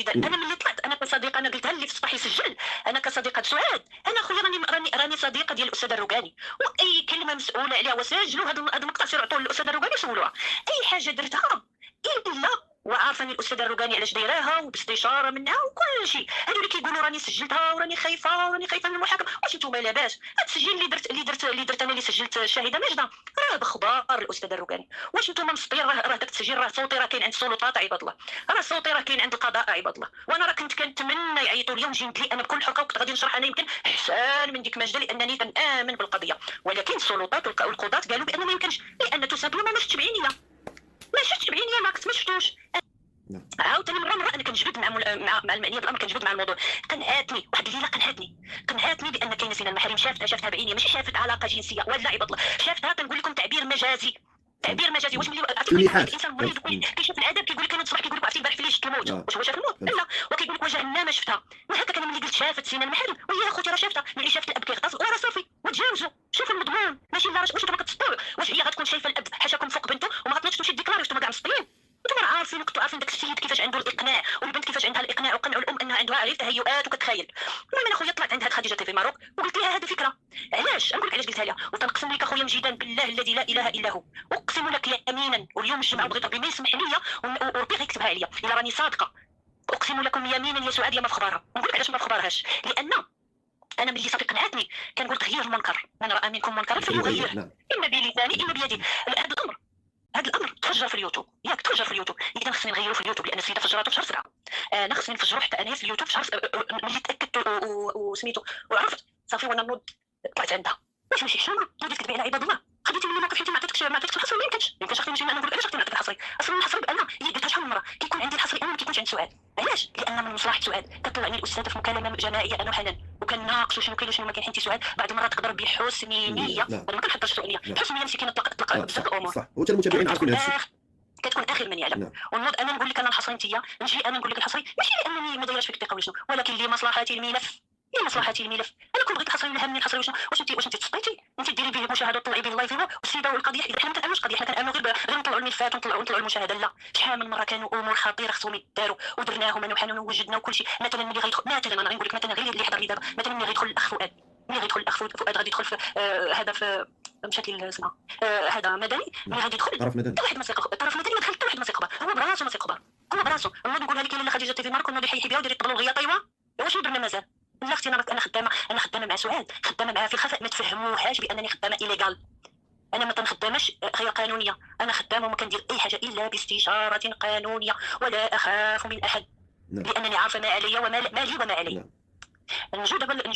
انا ملي طلعت انا كصديقه، انا قلتها اللي في الصباح يسجل، انا كصديقه سعاد، انا خويا راني صديقه ديال الاستاذه الروقاني، واي كلمه مسؤوله عليها وسجلوا هذا المقطع سير عطوه للاستاذه الروقاني وسولوها. اي حاجه درتها الا وعارفاني الاستاذه الروقاني علاش دايراها وباستشاره منها وكل شيء. هادو اللي كيقولوا راني سجلتها وراني خايفه من المحاكمه، واش نتوما لاباس؟ هاد التسجيل اللي درت انا، اللي سجلت الشاهده ماجده، راه بخبار الاستاذه الروقاني. واش نتوما مسطين؟ راه داك التسجيل راه صوتي راه كاين عند السلطات عباد الله، راه صوتي راه كاين عند القضاء عباد الله. وانا راه كنت كنتمنى يعيطوا لي ونجي ندلي انا بكل حقه، وكنت غادي نشرح انا يمكن احسن من ديك ماجده لانني كنامن بالقضيه. ولكن السلطات والقضاة قالوا بان ما يمكنش، لان تسابلو ما شفتش بعينيا، ما كنت ما شفتوش. عاوتاني مره انا كنجبد مع المعنيه بالامر، كنجبد مع الموضوع. قنعتني واحد الليله، قنعتني بان كاينه سنان المحارم، شافتها بعيني، ماشي شافت علاقه جنسيه ولا عباد الله، شافتها. كنقول لكم تعبير مجازي، واش ملي الانسان مريض كيشوف العذاب كيقول لك انا الصباح كيقول لك عرفتي البارح فاش شفت الموت، واش هو شاف الموت؟ لا، وكيقول لك وجهنم شفتها. وهكا انا ملي قلت شافت سنان المحارم، وهي اخوتي راه شافتها، ملي شافت الاب كيغتصب راه صافي وتجاوزوا. شوف المضمون ماشي لا، واش نتوما كتسطروا؟ واش هي غتكون شايفه الاب حاشاكم فوق بنته وما غتنوضش تمشي ديكلاري؟ واش نتوما كاع مسطيين؟ نتوما عارفين، كنتوا عارفين داك السيد كيفاش عنده الاقناع، والبنت كيفاش عندها الاقناع، وقنعوا الام انها عندها غير تهيؤات وكتخيل. المهم انا خويا طلعت عند هاد خديجه تي في ماروك وقلت لها هذه فكره. علاش؟ نقول لك علاش قلتها لها، وتنقسم لك اخويا مجيدان بالله الذي لا اله الا هو، اقسم لك يمينا، واليوم الجمعه بغيت ربي ما يسمح لي وربي غيكتبها عليا الا راني صادقه. اقسم لكم يمينا يا سعاد يا ما في خبارها. نقول لك علاش ما في خبارهاش، لان انا ملي صافي قنعتني كنقول غير المنكر، من راى منكم منكرا فليغيره، اما بلساني اما بيدي. هذا الامر تفجر في اليوتيوب، تفجر في اليوتيوب. اذا خصني نغيرو في اليوتيوب، لان السيده فجرته في شهر 7. انا خصني نفجرو حتى انا في اليوتيوب في شهر ملي تاكدت وسميتو وعرفت صافي، وانا نوض طلعت عندها. ماشي حشومه بديت تكتبي على عباد الله. خديتي مني موقف، ما عطيتكش الحصري، ما يمكنش اختي نجي انا نقول علاش اختي نعطيك الحصري. اصلا الحصري بان هي قلتها شحال من مره كيكون عندي الحصري انا ما كيكونش عند سعاد. علاش؟ لان من مصلحه سعاد كطلعني الاستاذه في مكالمه جماعيه انا وحنان، وكنناقشوا شنو كاين وشنو ما كاين. حيت سعاد بعض المرات تقدر بحسن نيه، انا ما كنحضرش سوء نيه، حسن نيه مسكينه طلق بزاف الامور. صح، وانت المتابعين عارفين هذا الشيء، كتكون اخر من يعلم. ونوض انا نقول لك انا الحصري انت، نجي انا نقول لك الحصري ماشي لانني ما دايرش فيك الثقه ولا شنو، ولكن لمصلحه الملف. انا كون بغيت الحصري يلهمني الحصري وشنو، واش انت تصطيتي انت ديري به المشاهده وطلعي به اللايف والسيده والقضيه. حنا ما كنامنوش قضيه، حنا كنامنوا غير نطلعوا الملفات ونطلعوا المشاهده. لا، شحال من مره كانوا امور خطيره خصهم يداروا ودرناهم انا وحنان ووجدنا وكل شيء. مثلا ملي غيدخل، مثلا انا غنقول لك مثلا غير اللي حضر لي دابا، مثلا ملي غيدخل الاخ فؤاد، غادي يدخل في هذا في مشات لي اسمها هذا مدني، ملي غادي يدخل طرف مدني، واحد ما سيقبل الطرف المدني، ما دخل حتى واحد ما سيقبل، هو براسو ما سيقبل، هو براسو. نوض نقولها لك الا خديجه تي في مارك، ونوض يحيي بها وديري الطبله والغياط. ايوا واش درنا مازال؟ لا اختي، انا خدامه مع سعاد، خدامه معها في الخفاء. ما تفهموهاش بانني خدامه ايليغال، انا ما تنخدمش غير قانونيه، انا خدامه وما كندير اي حاجه الا باستشاره قانونيه، ولا اخاف من احد، لانني عارفه ما علي وما لي وما علي. نجو دابا